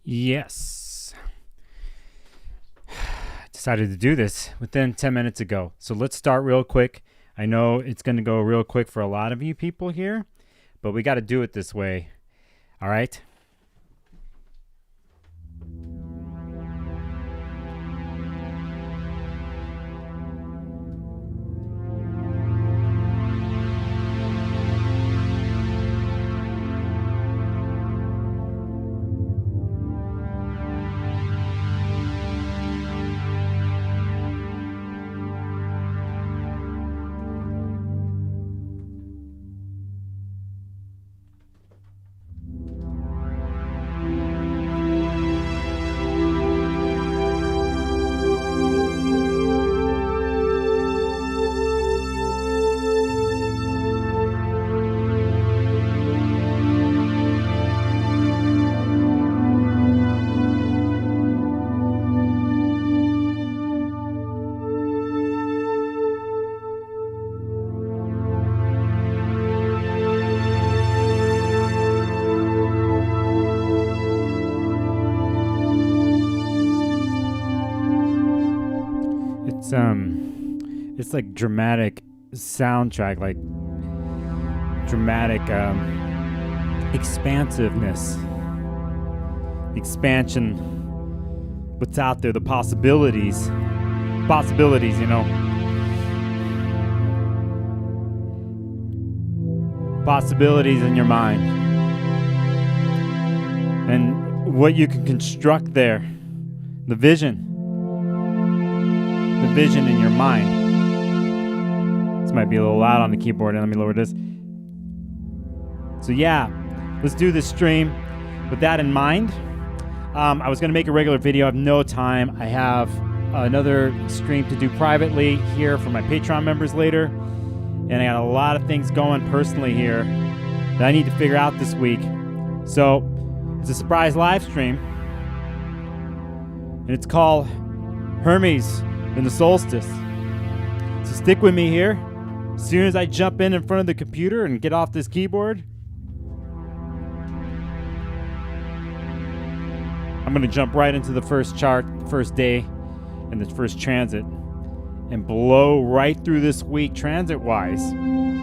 Yes. Decided to do this within 10 minutes ago. So let's start real quick. I know it's going to go real quick for a lot of you people here, but we got to do it this way. All right? It's like dramatic soundtrack, like dramatic expansiveness, expansion, what's out there, the possibilities, you know, possibilities in your mind, and what you can construct there, the vision in your mind. This might be a little loud on the keyboard, and let me lower this. So yeah, let's do this stream with that in mind. I was going to make a regular video. I have no time. I have another stream to do privately here for my Patreon members later, and I got a lot of things going personally here that I need to figure out this week. So it's a surprise live stream, and it's called Hermes and the Solstice. So stick with me here. As soon as I jump in front of the computer and get off this keyboard, I'm going to jump right into the first chart, first day, and the first transit, and blow right through this week transit-wise. And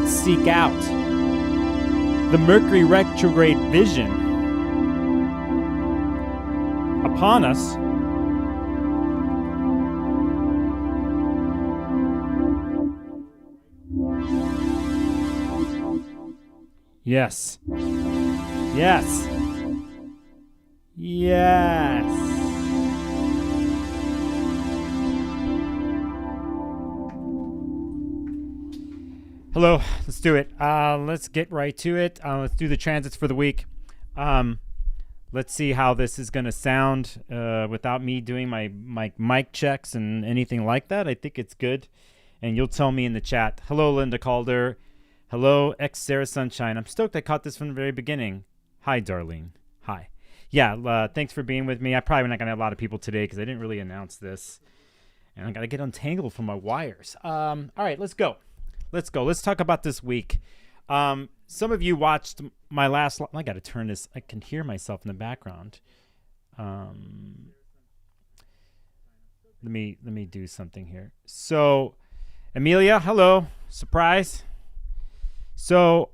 seek out the Mercury retrograde vision upon us. Yes. Yes. Yes. Hello, let's do it. Let's get right to it. Let's do the transits for the week. Let's see how this is going to sound without me doing my mic checks and anything like that. I think it's good. And you'll tell me in the chat. Hello, Linda Calder. Hello, Sarah Sunshine. I'm stoked I caught this from the very beginning. Hi, Darlene. Hi. Yeah, thanks for being with me. I'm probably not going to have a lot of people today because I didn't really announce this. And I got to get untangled from my wires. All right, let's go. Let's talk about this week. Some of you watched my last... I got to turn this. I can hear myself in the background. Let me do something here. So, Amelia, hello. Surprise. So,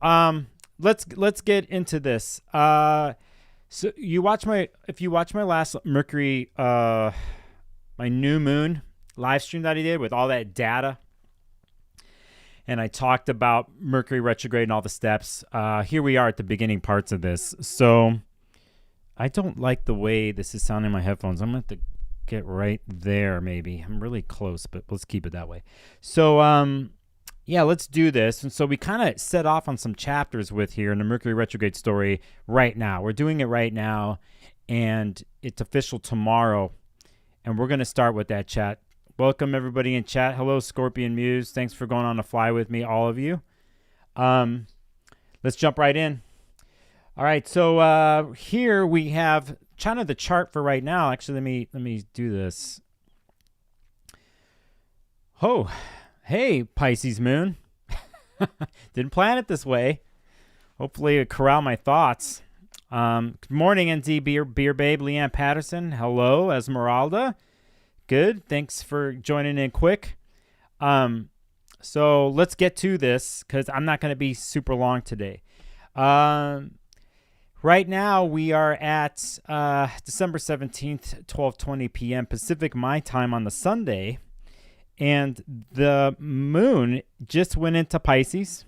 let's get into this. So if you watch my last Mercury, my new moon live stream that I did with all that data, and I talked about Mercury retrograde and all the steps. Here we are at the beginning parts of this. So I don't like the way this is sounding in my headphones. I'm going to have to get right there maybe. I'm really close, but let's keep it that way. So, yeah, let's do this. And so we kind of set off on some chapters with here in the Mercury retrograde story right now. We're doing it right now, and it's official tomorrow. And we're going to start with that chat. Welcome, everybody in chat. Hello, Scorpion Muse. Thanks for going on a fly with me, all of you. Let's jump right in. All right, so here we have kind of the chart for right now. Actually, let me do this. Oh, hey, Pisces Moon. Didn't plan it this way. Hopefully it corral my thoughts. Good morning, NZ Beer Babe, Leanne Patterson. Hello, Esmeralda. Good. Thanks for joining in quick. So let's get to this because I'm not going to be super long today. Right now we are at December 17th, 12:20 p.m. Pacific my time on the Sunday. And the moon just went into Pisces.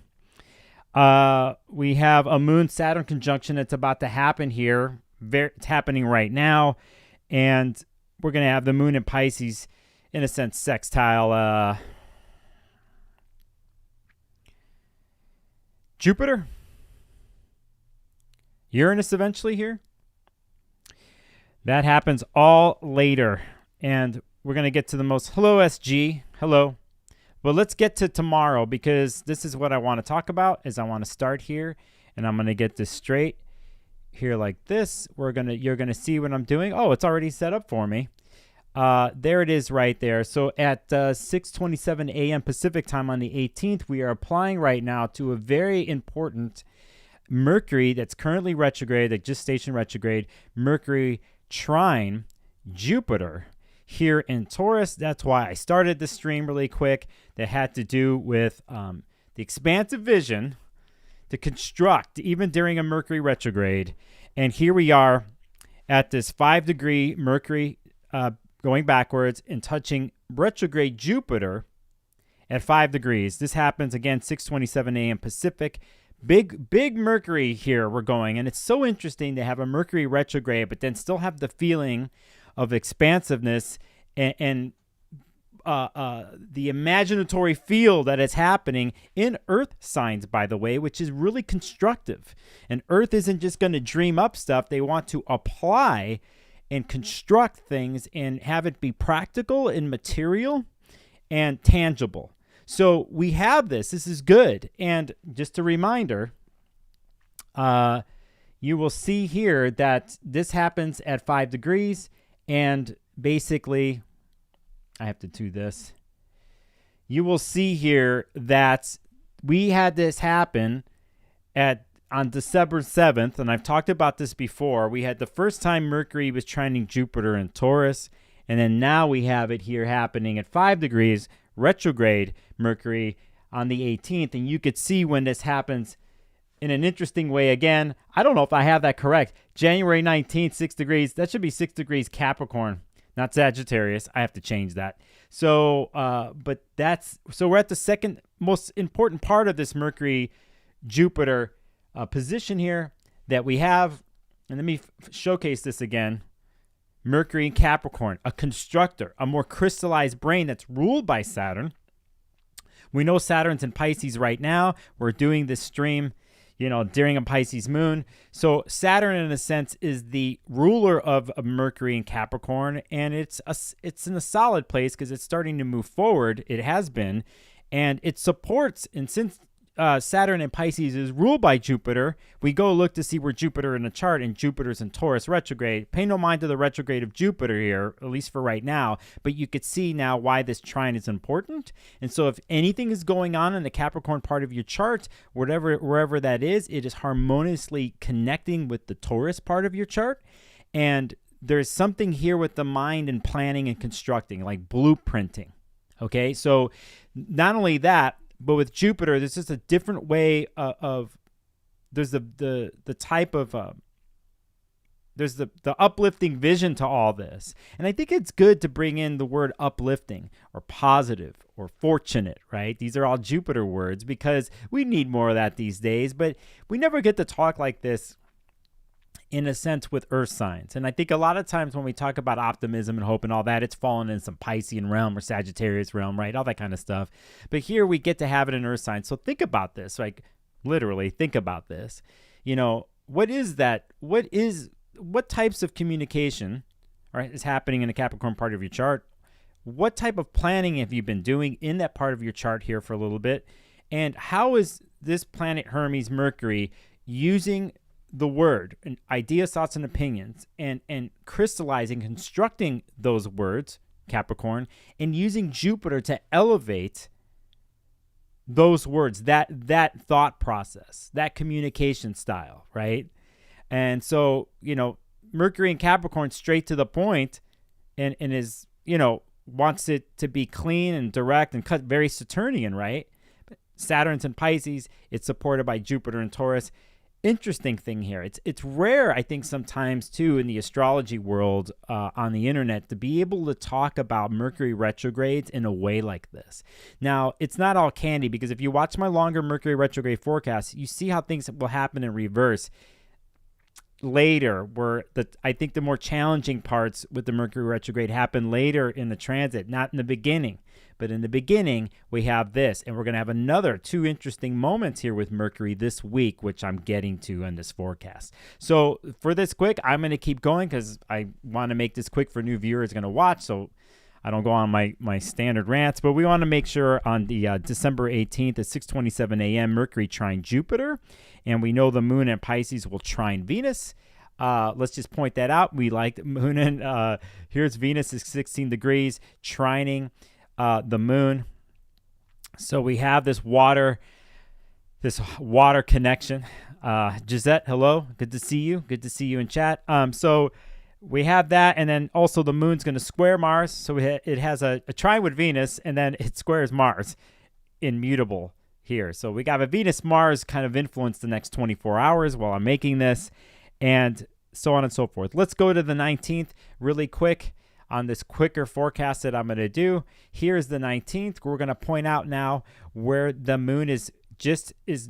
We have a moon-Saturn conjunction that's about to happen here. It's happening right now. And we're going to have the moon in Pisces, in a sense, sextile Jupiter, Uranus eventually here. That happens all later. And we're going to get to the most... Hello, SG. Hello. But let's get to tomorrow because this is what I want to talk about. Is I want to start here, and I'm going to get this straight here like this. You're going to see what I'm doing. Oh, it's already set up for me. There it is right there. So at 6:27 a.m. Pacific time on the 18th, we are applying right now to a very important Mercury that's currently retrograde, that just stationed retrograde, Mercury Trine Jupiter here in Taurus. That's why I started the stream really quick. That had to do with the expansive vision to construct even during a Mercury retrograde. And here we are at this 5-degree Mercury going backwards and touching retrograde Jupiter at 5 degrees. This happens again 6:27 a.m. Pacific. Big Mercury here we're going. And it's so interesting to have a Mercury retrograde, but then still have the feeling of expansiveness and the imaginatory feel that is happening in Earth signs, by the way, which is really constructive. And Earth isn't just going to dream up stuff. They want to apply and construct things and have it be practical and material and tangible. So we have this. This is good. And just a reminder, you will see here that this happens at 5 degrees. And basically, I have to do this. You will see here that we had this happen on December 7th, and I've talked about this before. We had the first time Mercury was trining Jupiter in Taurus, and then now we have it here happening at 5 degrees, retrograde Mercury on the 18th, and you could see when this happens in an interesting way again. I don't know if I have that correct. January 19th, 6 degrees. That should be 6 degrees Capricorn, not Sagittarius. I have to change that. So, so we're at the second most important part of this Mercury Jupiter position here that we have. And let me showcase this again. Mercury in Capricorn, a constructor, a more crystallized brain that's ruled by Saturn. We know Saturn's in Pisces right now. We're doing this stream, during a Pisces moon. So Saturn, in a sense, is the ruler of Mercury and Capricorn, and it's in a solid place because it's starting to move forward. It has been, and it supports. And since Saturn in Pisces is ruled by Jupiter, we go look to see where Jupiter in the chart, and Jupiter's in Taurus retrograde. Pay no mind to the retrograde of Jupiter here, at least for right now, but you could see now why this trine is important. And so if anything is going on in the Capricorn part of your chart, wherever that is, it is harmoniously connecting with the Taurus part of your chart. And there's something here with the mind and planning and constructing, like blueprinting. Okay, so not only that, but with Jupiter, there's just a different way of there's the type of there's the uplifting vision to all this. And I think it's good to bring in the word uplifting or positive or fortunate, right? These are all Jupiter words because we need more of that these days, but we never get to talk like this in a sense with earth signs. And I think a lot of times when we talk about optimism and hope and all that, it's fallen in some Piscean realm or Sagittarius realm, right? All that kind of stuff. But here we get to have it in earth signs. So think about this, like literally think about this. What is that? What types of communication, right, is happening in the Capricorn part of your chart? What type of planning have you been doing in that part of your chart here for a little bit? And how is this planet Hermes Mercury using the word and ideas, thoughts, and opinions and crystallizing, constructing those words, Capricorn, and using Jupiter to elevate those words, that thought process, that communication style, right? And so, Mercury in Capricorn, straight to the point, and is, wants it to be clean and direct and cut, very Saturnian, right? Saturn's in Pisces. It's supported by Jupiter and Taurus. Interesting thing here. It's rare, I think, sometimes too in the astrology world on the internet to be able to talk about Mercury retrogrades in a way like this. Now, it's not all candy, because if you watch my longer Mercury retrograde forecast, you see how things will happen in reverse later, where I think the more challenging parts with the Mercury retrograde happen later in the transit, not in the beginning. But in the beginning, we have this, and we're going to have another 2 interesting moments here with Mercury this week, which I'm getting to in this forecast. So for this quick, I'm going to keep going because I want to make this quick for new viewers going to watch, so I don't go on my standard rants. But we want to make sure on the December 18th at 6:27 a.m., Mercury trine Jupiter, and we know the moon in Pisces will trine Venus. Let's just point that out. We like the moon, and here's Venus is 16 degrees, trining the moon. So we have this water connection. Gisette, hello. Good to see you. Good to see you in chat. So we have that, and then also the moon's going to square Mars. So it has a trine with Venus, and then it squares Mars, immutable here. So we got a Venus-Mars kind of influence the next 24 hours while I'm making this, and so on and so forth. Let's go to the 19th really quick on this quicker forecast that I'm going to do. Here's the 19th. We're going to point out now where the moon is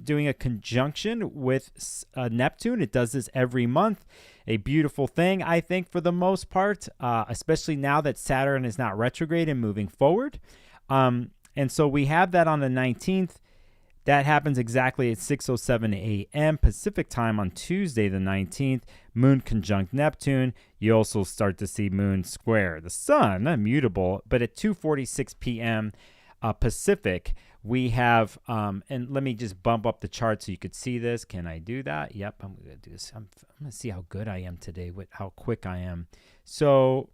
doing a conjunction with Neptune. It does this every month. A beautiful thing, I think, for the most part, especially now that Saturn is not retrograde and moving forward. And so we have that on the 19th. That happens exactly at 6:07 a.m. Pacific time on Tuesday the 19th. Moon conjunct Neptune. You also start to see moon square the sun, immutable. But at 2:46 p.m. Pacific, we have, and let me just bump up the chart so you could see this. Can I do that? Yep, I'm going to do this. I'm going to see how good I am today, with how quick I am. So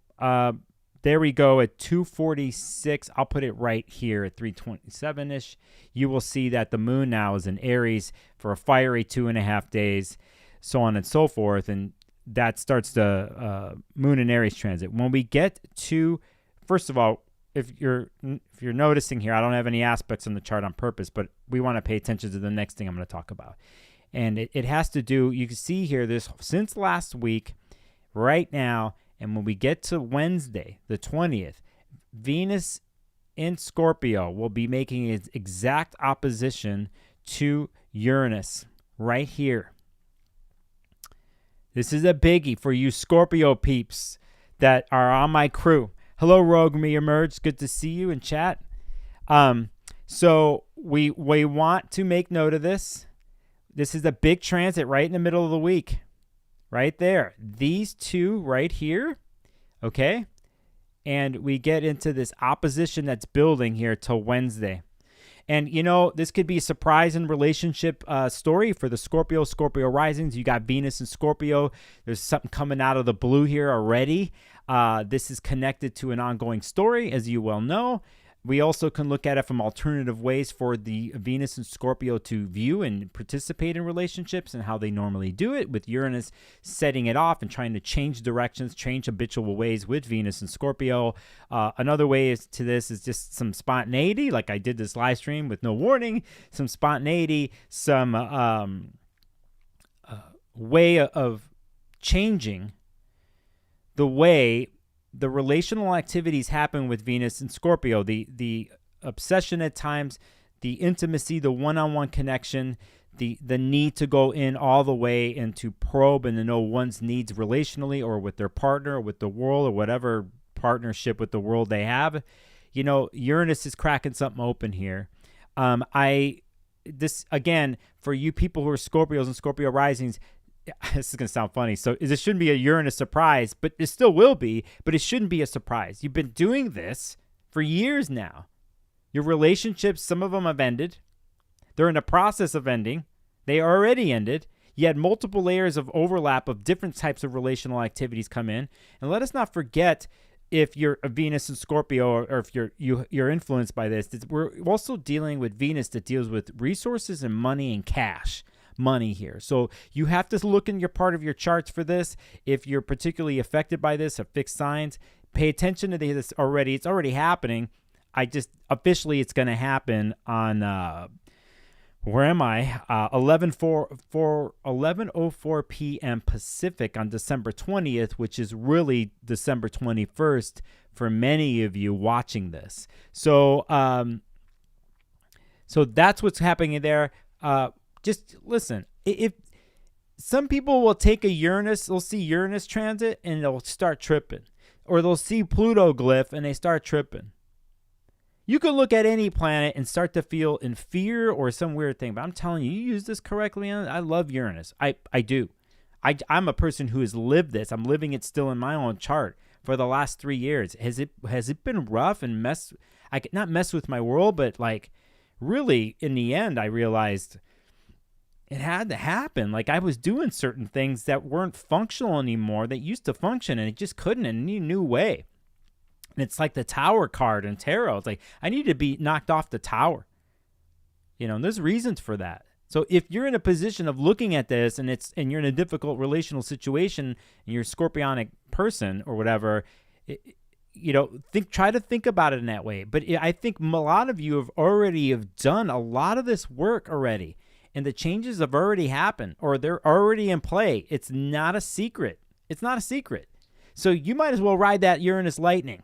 there we go at 2:46. I'll put it right here at 3:27-ish. You will see that the moon now is in Aries for a fiery 2.5 days, so on and so forth. And that starts the moon in Aries transit. When we get to, first of all, if you're noticing here, I don't have any aspects on the chart on purpose, but we want to pay attention to the next thing I'm going to talk about. And it has to do, you can see here, this since last week, right now, and when we get to Wednesday, the 20th, Venus in Scorpio will be making its exact opposition to Uranus right here. This is a biggie for you Scorpio peeps that are on my crew. Hello, Rogue Me Emerged. Good to see you in chat. So we want to make note of this. This is a big transit right in the middle of the week. Right there. These two right here. Okay? And we get into this opposition that's building here till Wednesday. And, this could be a surprise in relationship story for the Scorpio risings. You got Venus and Scorpio. There's something coming out of the blue here already. This is connected to an ongoing story, as you well know. We also can look at it from alternative ways for the Venus and Scorpio to view and participate in relationships and how they normally do it, with Uranus setting it off and trying to change directions, change habitual ways with Venus and Scorpio. Another way to this is just some spontaneity, like I did this live stream with no warning, some spontaneity, some way of changing the way the relational activities happen with Venus and Scorpio, the obsession at times, the intimacy, the one-on-one connection, the need to go in all the way and to probe and to know one's needs relationally or with their partner or with the world or whatever partnership with the world they have. Uranus is cracking something open here. This again, for you people who are Scorpios and Scorpio risings, this is going to sound funny. So this shouldn't be a Uranus surprise, but it still will be, but it shouldn't be a surprise. You've been doing this for years now. Your relationships, some of them have ended. They're in the process of ending. They already ended. You had multiple layers of overlap of different types of relational activities come in. And let us not forget, if you're a Venus in Scorpio, or if you're influenced by this, we're also dealing with Venus that deals with resources and money and cash money here. So you have to look in your part of your charts for this. If you're particularly affected by this, or fixed signs, pay attention to this already. It's already happening. Officially it's going to happen on where am I? 11:04 p.m. Pacific on December 20th, which is really December 21st for many of you watching this. So so that's what's happening there. Just listen. If some people will take a Uranus, they'll see Uranus transit and they'll start tripping, or they'll see Pluto glyph and they start tripping. You can look at any planet and start to feel in fear or some weird thing. But I'm telling you, you use this correctly. I love Uranus. I do. I'm a person who has lived this. I'm living it still in my own chart for the last 3 years. Has it been rough and not mess with my world, but like really in the end, I realized it had to happen. Like I was doing certain things that weren't functional anymore, that used to function, and it just couldn't in a new way. And it's like the Tower card in tarot. It's like, I need to be knocked off the tower. And there's reasons for that. So if you're in a position of looking at this and you're in a difficult relational situation and you're a scorpionic person or whatever, try to think about it in that way. But I think a lot of you have done a lot of this work already, and the changes have already happened, or they're already in play. It's not a secret. So you might as well ride that Uranus lightning.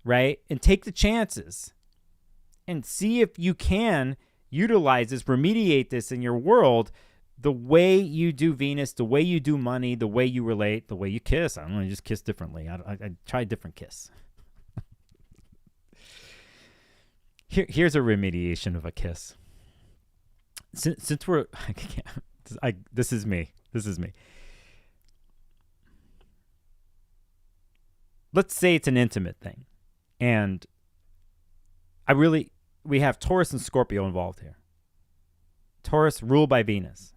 Right? And take the chances and see if you can utilize this, remediate this in your world, the way you do Venus, the way you do money, the way you relate, the way you kiss. I don't know, you just kiss differently. I try a different kiss. Here's a remediation of a kiss. Since we're, this is me. Let's say it's an intimate thing. And we have Taurus and Scorpio involved here. Taurus ruled by Venus.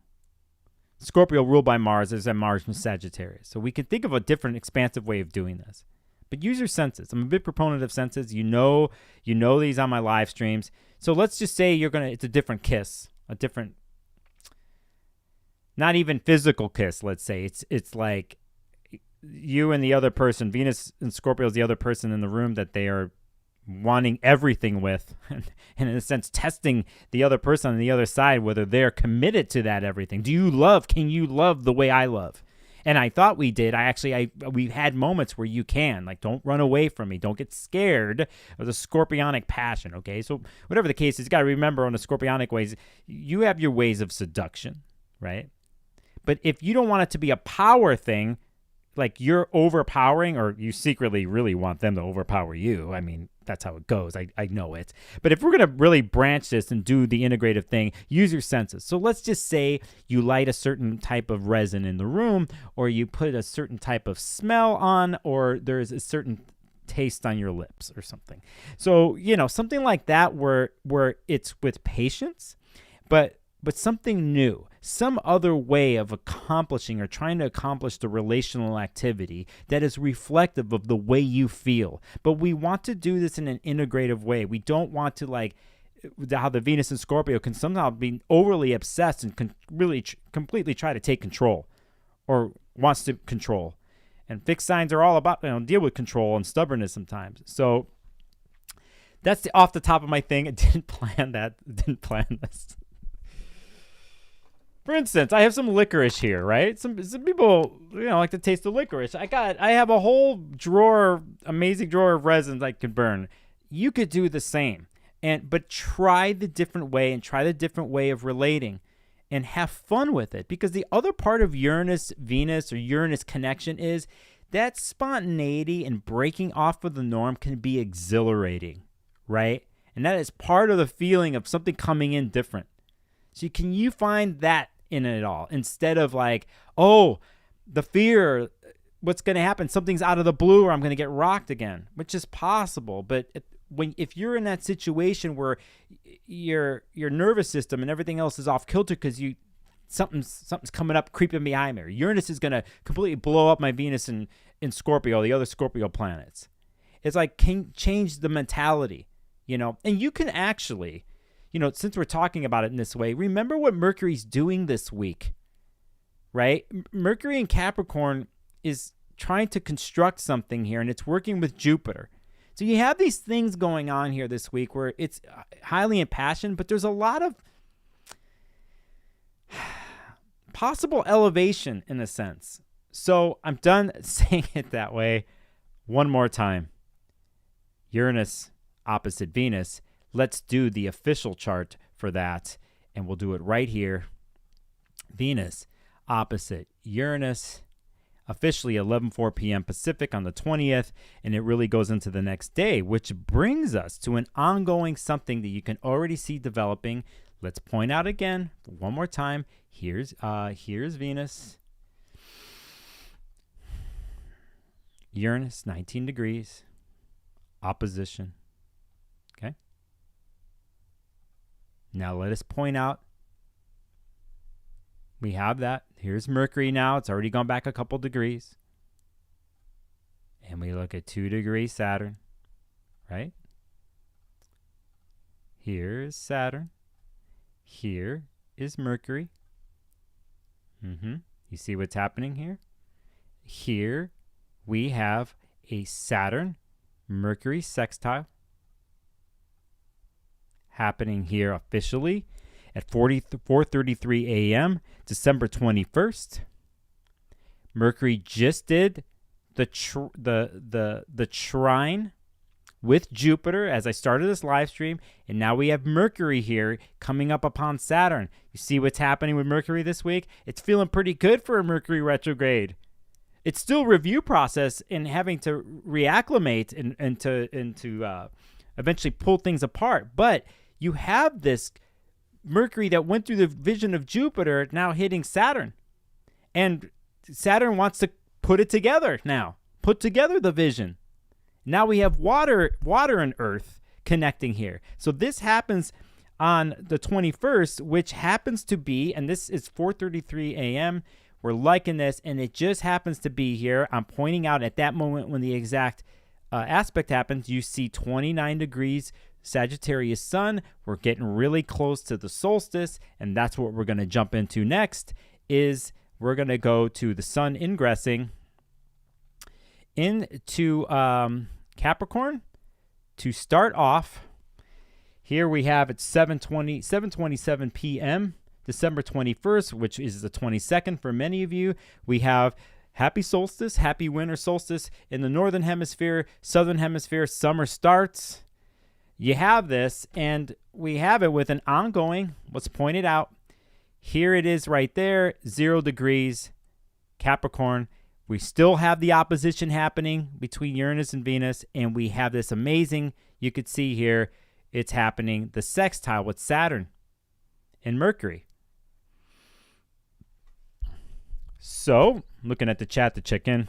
Scorpio ruled by Mars. There's a Mars in Sagittarius. So we can think of a different expansive way of doing this. But use your senses. I'm a big proponent of senses. You know these on my live streams. So let's just say it's a different kiss. A different, not even physical kiss, let's say. It's like you and the other person, Venus and Scorpio is the other person in the room that they are wanting everything with, and in a sense testing the other person on the other side, whether they're committed to that everything. Can you love the way I love? And I thought we did. We've had moments where you can, like, don't run away from me. Don't get scared of the scorpionic passion, okay? So whatever the case is, you got to remember on the scorpionic ways, you have your ways of seduction, right? But if you don't want it to be a power thing, like you're overpowering, or you secretly really want them to overpower you. I mean, that's how it goes. I know it. But if we're going to really branch this and do the integrative thing, use your senses. So let's just say you light a certain type of resin in the room, or you put a certain type of smell on, or there's a certain taste on your lips or something. So, something like that where it's with patience, but something new, some other way of accomplishing or trying to accomplish the relational activity that is reflective of the way you feel. But we want to do this in an integrative way. We don't want to, like, how the Venus and Scorpio can somehow be overly obsessed and really completely try to take control, or wants to control. And fixed signs are all about, deal with control and stubbornness sometimes. So that's off the top of my thing. I didn't plan this. For instance, I have some licorice here, right? Some people, like to taste the licorice. I have a whole amazing drawer of resins I could burn. You could do the same, but try the different way and try the different way of relating, and have fun with it. Because the other part of Uranus, Venus, or Uranus connection is that spontaneity and breaking off of the norm can be exhilarating, right? And that is part of the feeling of something coming in different. So can you find that in it all, instead of like, oh, the fear, what's going to happen? Something's out of the blue, or I'm going to get rocked again, which is possible. But if you're in that situation where your nervous system and everything else is off kilter because something's coming up, creeping behind me. Or Uranus is going to completely blow up my Venus in Scorpio, the other Scorpio planets. It's like change the mentality, you know. And you can actually, you know, since we're talking about it in this way, remember what Mercury's doing this week, right? Mercury in Capricorn is trying to construct something here, and it's working with Jupiter. So you have these things going on here this week where it's highly impassioned, but there's a lot of possible elevation in a sense. So I'm done saying it that way. One more time. Uranus opposite Venus. Let's do the official chart for that, and we'll do it right here. Venus opposite Uranus, officially 11:04 p.m. Pacific on the 20th, and it really goes into the next day, which brings us to an ongoing something that you can already see developing. Let's point out again one more time. Here's Venus. Uranus, 19 degrees. Opposition. Okay? Now let us point out. We have that. Here's Mercury now. It's already gone back a couple degrees. And we look at 2 degrees Saturn. Right? Here's Saturn. Here is Mercury. You see what's happening here? Here we have a Saturn-Mercury sextile happening here officially at 4:33 a.m. December 21st. Mercury just did the trine with Jupiter as I started this live stream, and now we have Mercury here coming up upon Saturn. You see what's happening with Mercury this week? It's feeling pretty good for a Mercury retrograde. It's still review process and having to reacclimate and to eventually pull things apart. But you have this Mercury that went through the vision of Jupiter now hitting Saturn. And Saturn wants to put it together now. Put together the vision. Now we have water and earth connecting here. So this happens on the 21st, which happens to be, and this is 4:33 a.m. We're liking this, and it just happens to be here. I'm pointing out at that moment when the exact aspect happens, you see 29 degrees Sagittarius sun. We're getting really close to the solstice, and that's what we're going to jump into next. Is we're going to go to the sun ingressing into Capricorn to start off. Here we have at 7:27 p.m. December 21st, which is the 22nd for many of you. We have happy solstice, happy winter solstice in the northern hemisphere, southern hemisphere. Summer starts. You have this, and we have it with an ongoing. Let's point it out. Here it is right there, 0 degrees Capricorn. We still have the opposition happening between Uranus and Venus, and we have this amazing, you could see here, it's happening, the sextile with Saturn and Mercury. So, looking at the chat to check in.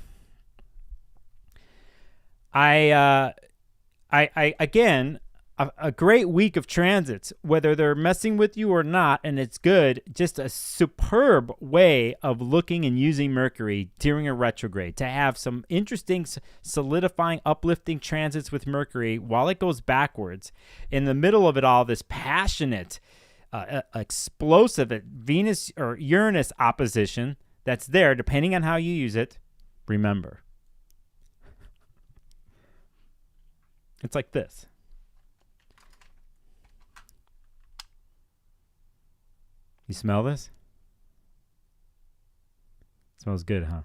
Again, a great week of transits, whether they're messing with you or not, and it's good. Just a superb way of looking and using Mercury during a retrograde to have some interesting, solidifying, uplifting transits with Mercury while it goes backwards. In the middle of it all, this passionate, explosive Venus or Uranus opposition that's there, depending on how you use it. Remember, it's like this. You smell this? It smells good, huh?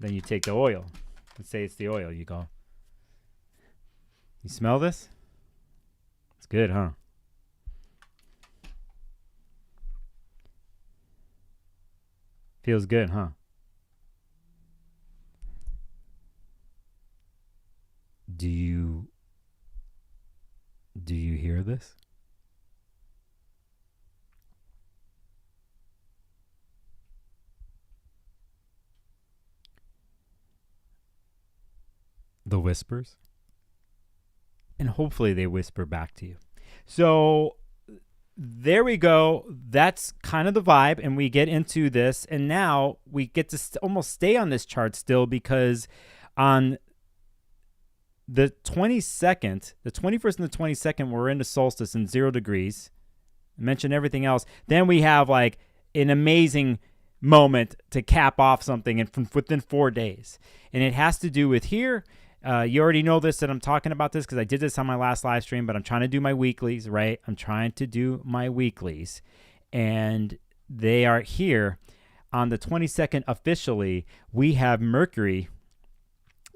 Then you take the oil. Let's say it's the oil. You go. You smell this? It's good, huh? Feels good, huh? Do you hear this? The whispers? And hopefully they whisper back to you. So there we go. That's kind of the vibe. And we get into this. And now we get to almost stay on this chart still, because on the 22nd, the 21st and the 22nd, we're into solstice in 0 degrees. I mentioned everything else. Then we have like an amazing moment to cap off something and from within 4 days. And it has to do with here. You already know this, that I'm talking about this because I did this on my last live stream, but I'm trying to do my weeklies, right? I'm trying to do my weeklies. And they are here on the 22nd officially. We have Mercury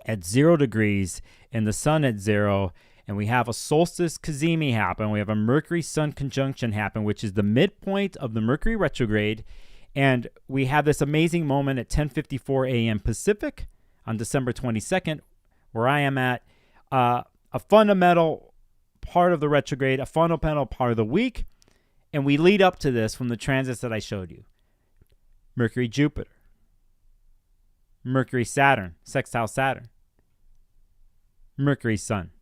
at 0 degrees and the sun at 0. And we have a solstice cazimi happen. We have a Mercury Sun conjunction happen, which is the midpoint of the Mercury retrograde. And we have this amazing moment at 10:54 a.m. Pacific on December 22nd, where I am at a fundamental part of the retrograde, a fundamental part of the week. And we lead up to this from the transits that I showed you. Mercury Jupiter, Mercury Saturn, sextile Saturn, Mercury Sun.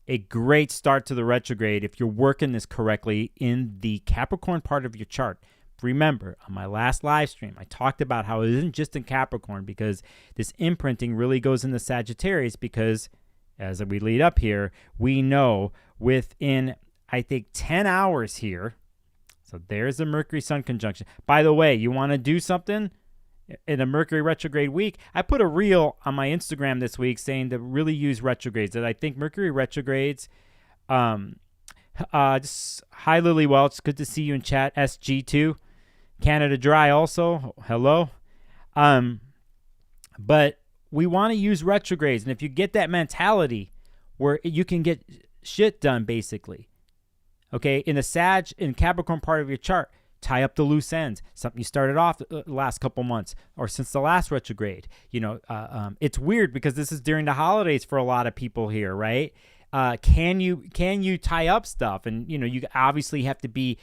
A great start to the retrograde if you're working this correctly in the Capricorn part of your chart. Remember, on my last live stream, I talked about how it isn't just in Capricorn, because this imprinting really goes into Sagittarius, because as we lead up here, we know within, I think, 10 hours here. So there's the Mercury Sun conjunction. By the way, you want to do something in a Mercury retrograde week? I put a reel on my Instagram this week saying to really use retrogrades, that I think Mercury retrogrades, just hi Lily Welch, good to see you in chat. SG2, Canada Dry also, hello. But we want to use retrogrades, and if you get that mentality where you can get shit done, basically, okay, in the in Capricorn part of your chart, tie up the loose ends, something you started off the last couple months or since the last retrograde. It's weird because this is during the holidays for a lot of people here, right? Can you tie up stuff? And, you obviously have to be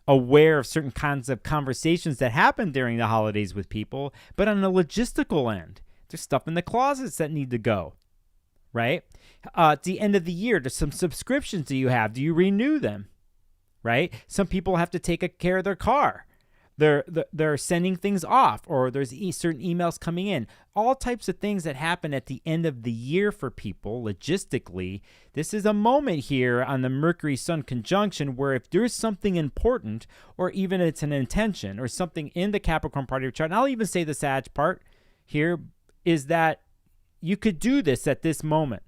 aware of certain kinds of conversations that happen during the holidays with people. But on the logistical end, there's stuff in the closets that need to go, right? At the end of the year, there's some subscriptions that you have. Do you renew them? Right? Some people have to take care of their car. They're sending things off, or there's certain emails coming in. All types of things that happen at the end of the year for people logistically. This is a moment here on the Mercury Sun conjunction where if there's something important, or even it's an intention or something in the Capricorn part of your chart, and I'll even say the Sag part here, is that you could do this at this moment.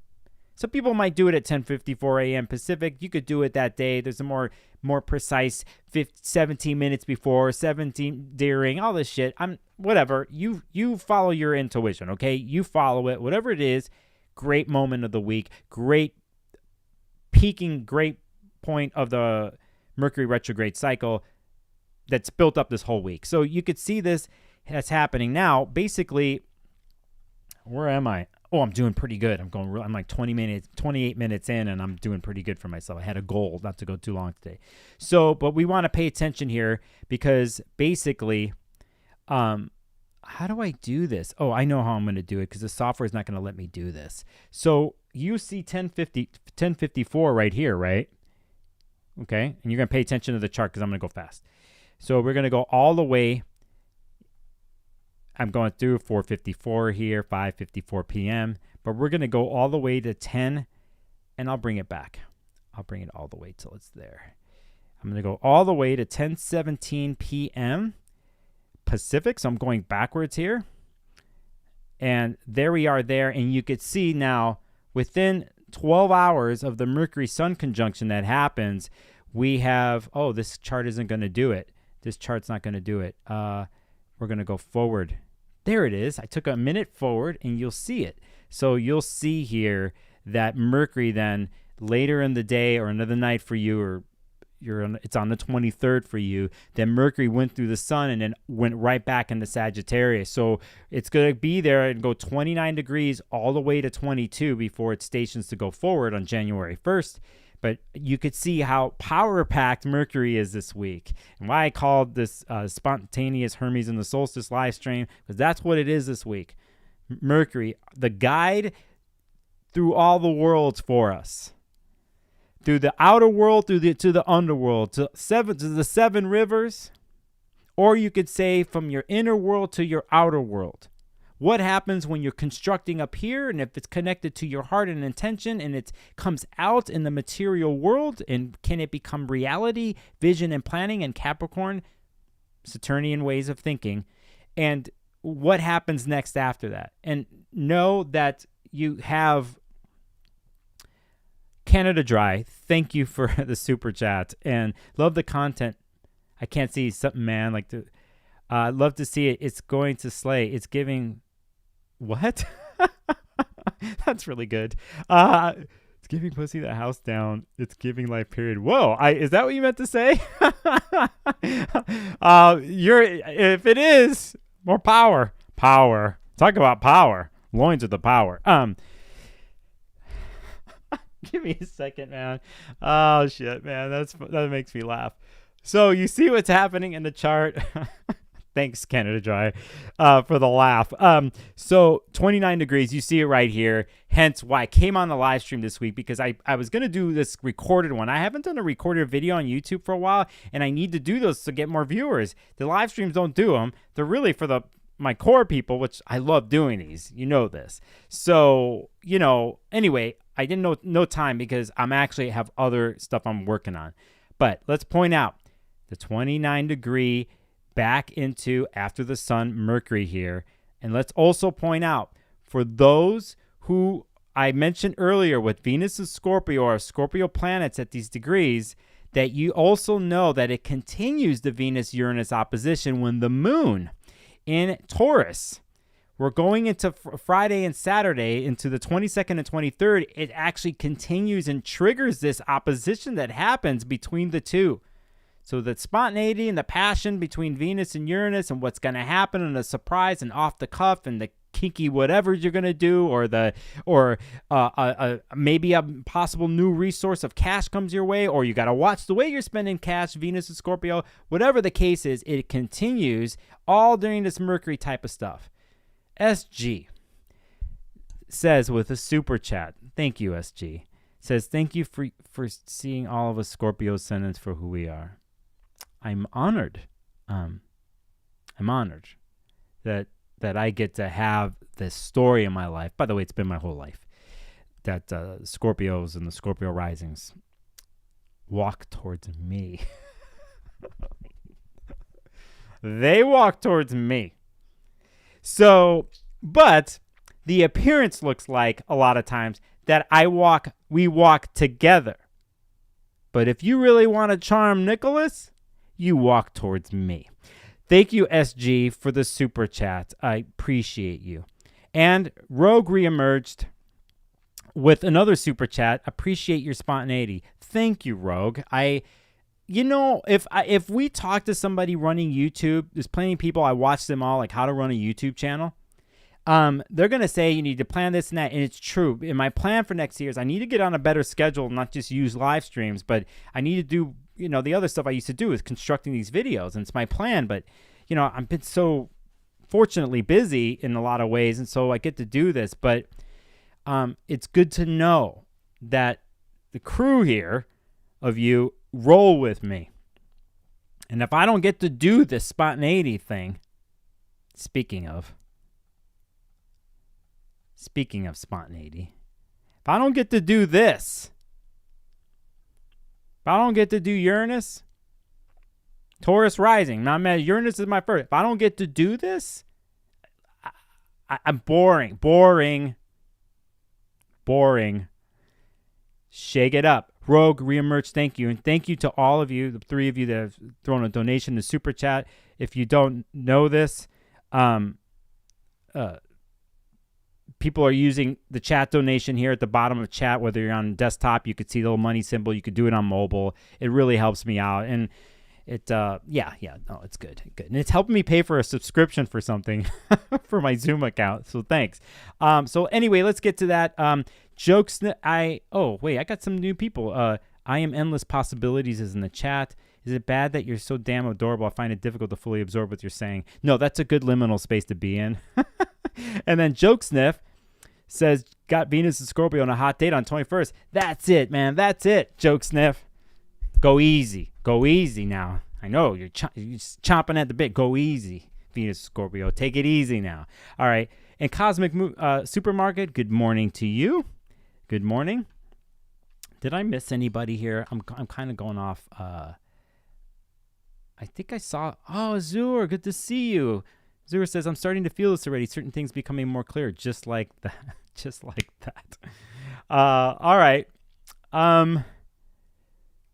Some people might do it at 10:54 a.m. Pacific. You could do it that day. There's a more precise 17 minutes before, 17 during, all this shit. Whatever. You follow your intuition, okay? You follow it. Whatever it is, great moment of the week. Great point of the Mercury retrograde cycle that's built up this whole week. So you could see this that's happening now. Basically, where am I? Oh, I'm doing pretty good. I'm like 28 minutes in, and I'm doing pretty good for myself. I had a goal not to go too long today. So, but we want to pay attention here because basically, how do I do this? Oh, I know how I'm going to do it because the software is not going to let me do this. So you see 1054 right here, right? Okay. And you're going to pay attention to the chart because I'm going to go fast. So we're going to go all the way. I'm going through 4:54 here, 5:54 p.m. But we're going to go all the way to 10, and I'll bring it back. I'll bring it all the way till it's there. I'm going to go all the way to 10:17 p.m. Pacific, so I'm going backwards here. And there we are there, and you could see now within 12 hours of the Mercury-Sun conjunction that happens, we have, oh, this chart isn't going to do it. This chart's not going to do it. We're going to go forward. There it is. I took a minute forward, and you'll see it. So you'll see here that Mercury then later in the day or another night for you, or it's on the 23rd for you, then Mercury went through the sun and then went right back into Sagittarius. So it's going to be there and go 29 degrees all the way to 22 before it stations to go forward on January 1st. But you could see how power-packed Mercury is this week. And why I called this spontaneous Hermes and the Solstice live stream, because that's what it is this week. Mercury, the guide through all the worlds for us. through the outer world, to the underworld, to the seven rivers, or you could say from your inner world to your outer world. What happens when you're constructing up here, and if it's connected to your heart and intention, and it comes out in the material world, and can it become reality, vision, and planning, and Capricorn, Saturnian ways of thinking, and what happens next after that? And know that you have Canada Dry. Thank you for the super chat, and love the content. I can't see something, man. I'd love to see it. It's going to slay. It's giving. What? That's really good. It's giving pussy the house down. It's giving life, period. Whoa. Is that what you meant to say? If it is, more power. Power. Talk about power. Loins of the power. Give me a second, man. Oh shit, man. That makes me laugh. So you see what's happening in the chart. Thanks, Canada Dry, for the laugh. So 29 degrees, you see it right here. Hence why I came on the live stream this week, because I was going to do this recorded one. I haven't done a recorded video on YouTube for a while, and I need to do those to get more viewers. The live streams don't do them. They're really for my core people, which I love doing these. You know this. So, anyway, I didn't know time because I'm actually have other stuff I'm working on. But let's point out the 29 degree back into after the sun Mercury here. And let's also point out for those who I mentioned earlier with Venus and Scorpio or Scorpio planets at these degrees, that you also know that it continues the Venus-Uranus opposition when the moon in Taurus. We're going into Friday and Saturday into the 22nd and 23rd. It actually continues and triggers this opposition that happens between the two. So the spontaneity and the passion between Venus and Uranus and what's going to happen and the surprise and off the cuff and the kinky whatever you're going to do, or maybe a possible new resource of cash comes your way, or you got to watch the way you're spending cash, Venus and Scorpio, whatever the case is, it continues all during this Mercury type of stuff. SG says with a super chat, thank you, SG, says, thank you for seeing all of us Scorpio ascendants for who we are. I'm honored. I'm honored that I get to have this story in my life. By the way, it's been my whole life. That Scorpios and the Scorpio risings walk towards me. They walk towards me. So, but the appearance looks like a lot of times that we walk together. But if you really want to charm Nicholas, you walk towards me. Thank you, SG, for the super chat. I appreciate you. And Rogue reemerged with another super chat. Appreciate your spontaneity. Thank you, Rogue. If we talk to somebody running YouTube, there's plenty of people, I watch them all, like how to run a YouTube channel. They're going to say you need to plan this and that, and it's true. And my plan for next year is I need to get on a better schedule, not just use live streams, but I need to do, the other stuff I used to do is constructing these videos, and it's my plan. But, I've been so fortunately busy in a lot of ways, and so I get to do this. But it's good to know that the crew here of you roll with me. And if I don't get to do this spontaneity thing, speaking of spontaneity, if I don't get to do this, if I don't get to do Uranus, Taurus rising, Uranus is my first. If I don't get to do this, I'm boring. Shake it up. Rogue reemerged, thank you. And thank you to all of you, the three of you that have thrown a donation to Super Chat. If you don't know this, people are using the chat donation here at the bottom of chat. Whether you're on desktop, you could see the little money symbol. You could do it on mobile. It really helps me out. And it's good. And it's helping me pay for a subscription for something for my Zoom account. So thanks. So anyway, let's get to that. Jokes. I got some new people. I am endless possibilities is in the chat. Is it bad that you're so damn adorable? I find it difficult to fully absorb what you're saying. No, that's a good liminal space to be in. And then Joke Sniff says, got Venus and Scorpio on a hot date on 21st. That's it, man. That's it. Joke sniff. Go easy. Go easy now. I know you're just chomping at the bit. Go easy, Venus Scorpio. Take it easy now. All right. And Cosmic Supermarket, good morning to you. Good morning. Did I miss anybody here? I'm kind of going off. I think I saw. Oh, Azur, good to see you. Azur says, I'm starting to feel this already. Certain things becoming more clear, just like that. Just like that. All right.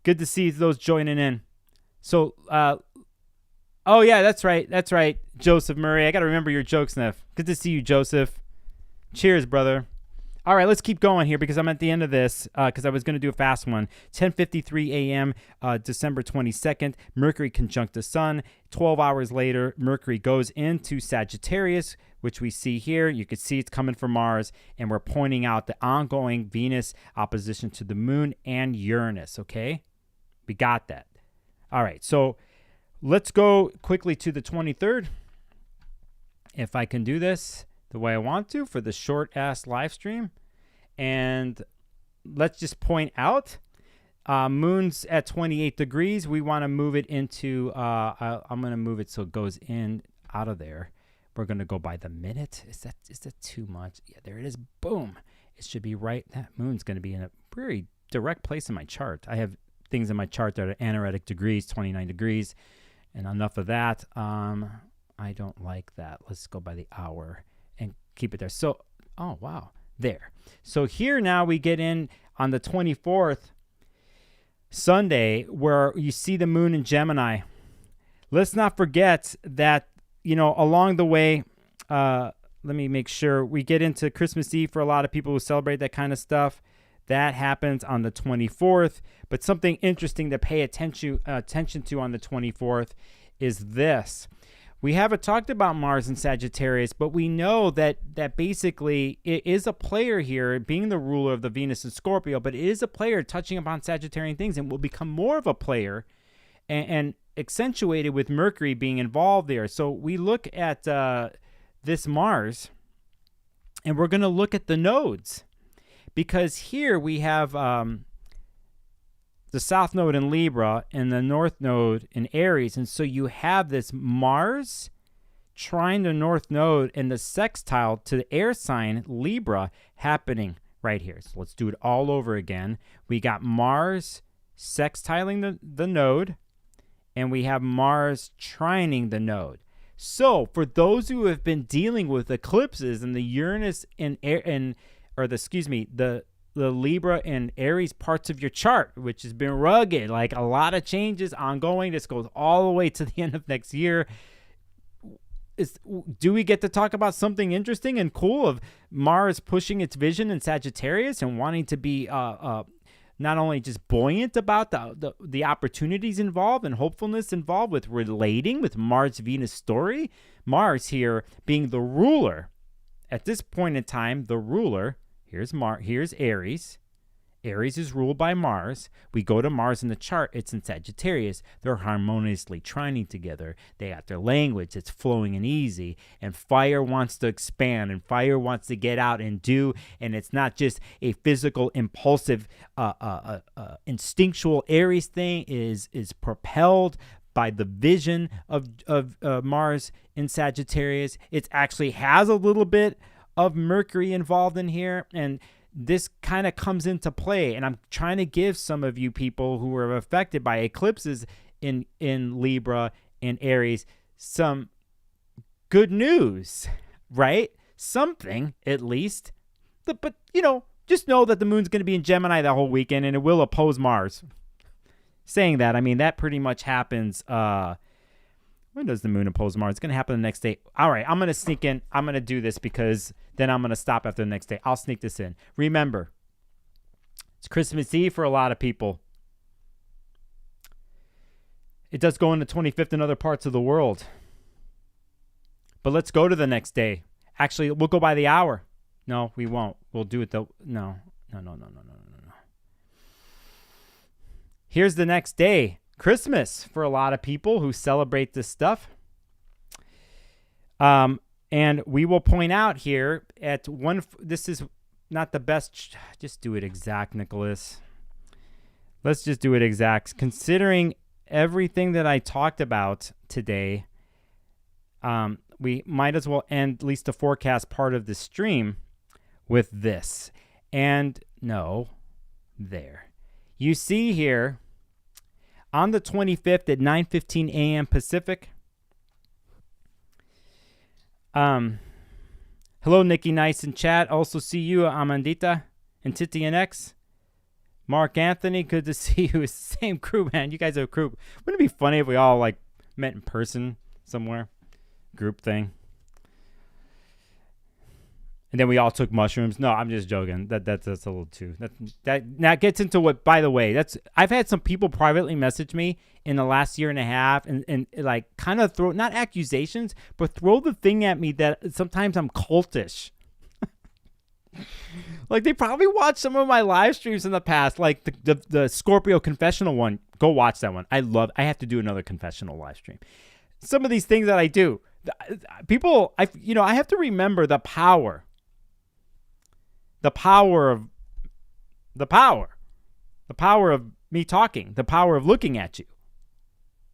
Good to see those joining in. So, oh yeah, that's right. That's right. Joseph Murray. I got to remember your joke sniff. Good to see you, Joseph. Cheers, brother. All right, let's keep going here because I'm at the end of this because I was going to do a fast one. 10:53 a.m., December 22nd, Mercury conjunct the Sun. 12 hours later, Mercury goes into Sagittarius, which we see here. You can see it's coming from Mars, and we're pointing out the ongoing Venus opposition to the Moon and Uranus, okay? We got that. All right, so let's go quickly to the 23rd. If I can do this the way I want to for the short-ass live stream. And let's just point out, Moon's at 28 degrees. We want to move it into, I'm going to move it so it goes in out of there. We're going to go by the minute. Is that too much? Yeah, there it is. Boom. It should be right. That Moon's going to be in a very direct place in my chart. I have things in my chart that are anaretic degrees, 29 degrees. And enough of that. I don't like that. Let's go by the hour and keep it there. So, oh, wow. There. So here now we get in on the 24th, Sunday, where you see the Moon in Gemini. Let's not forget that, along the way, let me make sure we get into Christmas Eve for a lot of people who celebrate that kind of stuff. That happens on the 24th. But something interesting to pay attention to on the 24th is this. We haven't talked about Mars and Sagittarius, but we know that basically it is a player here, being the ruler of the Venus and Scorpio, but it is a player touching upon Sagittarian things and will become more of a player and accentuated with Mercury being involved there. So we look at this Mars, and we're going to look at the nodes, because here we have the South Node in Libra and the North Node in Aries. And so you have this Mars trine the North Node and the sextile to the air sign Libra happening right here. So let's do it all over again. We got Mars sextiling the node, and we have Mars trining the node. So for those who have been dealing with eclipses and the Uranus the Libra and Aries parts of your chart, which has been rugged, like a lot of changes ongoing. This goes all the way to the end of next year. Do we get to talk about something interesting and cool of Mars pushing its vision in Sagittarius and wanting to be not only just buoyant about the opportunities involved and hopefulness involved with relating with Mars-Venus story? Mars here being the ruler. At this point in time, the ruler. Here's Aries. Aries is ruled by Mars. We go to Mars in the chart. It's in Sagittarius. They're harmoniously trining together. They got their language. It's flowing and easy. And fire wants to expand. And fire wants to get out and do. And it's not just a physical, impulsive, instinctual Aries thing. Is propelled by the vision of Mars in Sagittarius. It actually has a little bit of Mercury involved in here, and this kind of comes into play. And I'm trying to give some of you people who are affected by eclipses in Libra and Aries some good news, right? Something, at least. But just know that the Moon's going to be in Gemini that whole weekend, and it will oppose Mars. Saying that, I mean, that pretty much happens. When does the Moon oppose Mars? It's going to happen the next day. All right, I'm going to sneak in. I'm going to do this because then I'm going to stop after the next day. I'll sneak this in. Remember, it's Christmas Eve for a lot of people. It does go into 25th in other parts of the world. But let's go to the next day. Actually, we'll go by the hour. No, we won't. We'll do it though. No. Here's the next day. Christmas for a lot of people who celebrate this stuff. And we will point out here at one, this is not the best. Just do it exact, Nicholas. Let's just do it exact. Considering everything that I talked about today, we might as well end at least the forecast part of the stream with this. And no, there. You see here, on the 25th at 9:15 a.m. Pacific. Hello, Nikki Nice in chat. Also see you, Amandita and Titian X. Mark Anthony, good to see you. It's the same crew, man. You guys are a crew. Wouldn't it be funny if we all like met in person somewhere? Group thing. And then we all took mushrooms. No, I'm just joking. That's a little too. That gets into what, by the way, I've had some people privately message me in the last year and a half and like kind of throw, not accusations, but throw the thing at me that sometimes I'm cultish. Like they probably watched some of my live streams in the past, like the Scorpio confessional one. Go watch that one. I have to do another confessional live stream. Some of these things that I do, people, I have to remember the power of me talking, the power of looking at you,